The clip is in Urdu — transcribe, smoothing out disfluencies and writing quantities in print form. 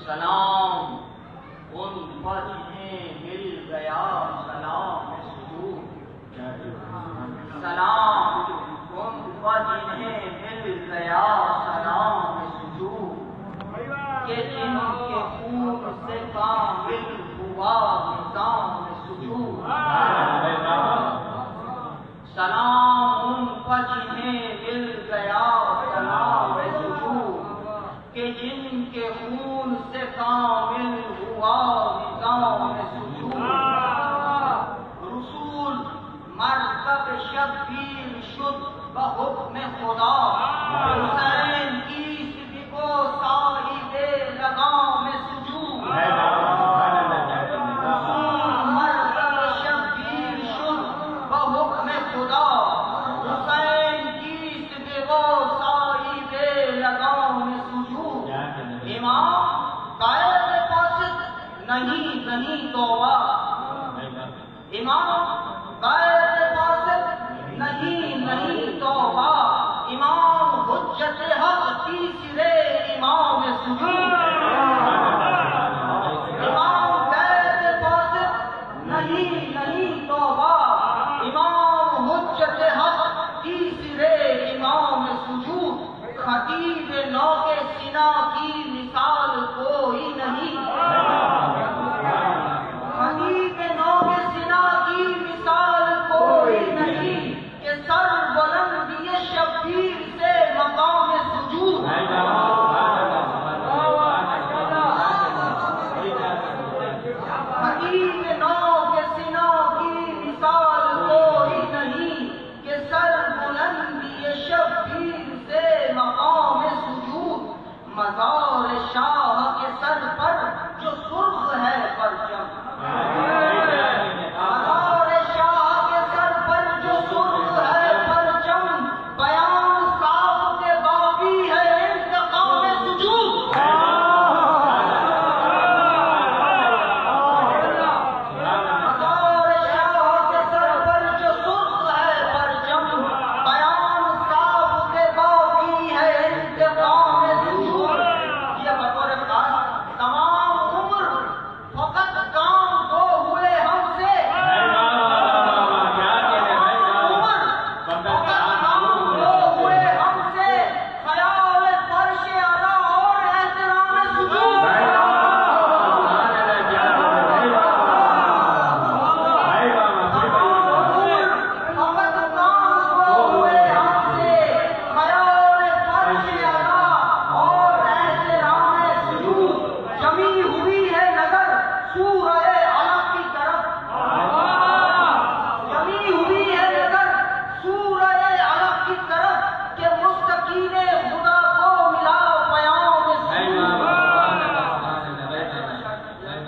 سلام ان پر جنہیں مل گیا سلام سجود، سلام ان پر جنہیں مل گیا سلام سجود، کہ جن کے خون سے کامل ہوا نظام سجود، سلام ان پر جنہیں مل گیا سلام سجود، کہ جن کے خون سے کامل ہوا نظام سجود، رسول مرکب شبیر شد بحکم خدا، حسین عیسوی کو صاحب لگام سجود، رسول مرکب شبیر شد بحکم خدا، حسین عیسوی کو صاحب لگام سجود، امام قائد فاسد نہیں توبہ، امام قائد فاسد نہیں توبہ، امام حجت حق تیسرے امام سجود،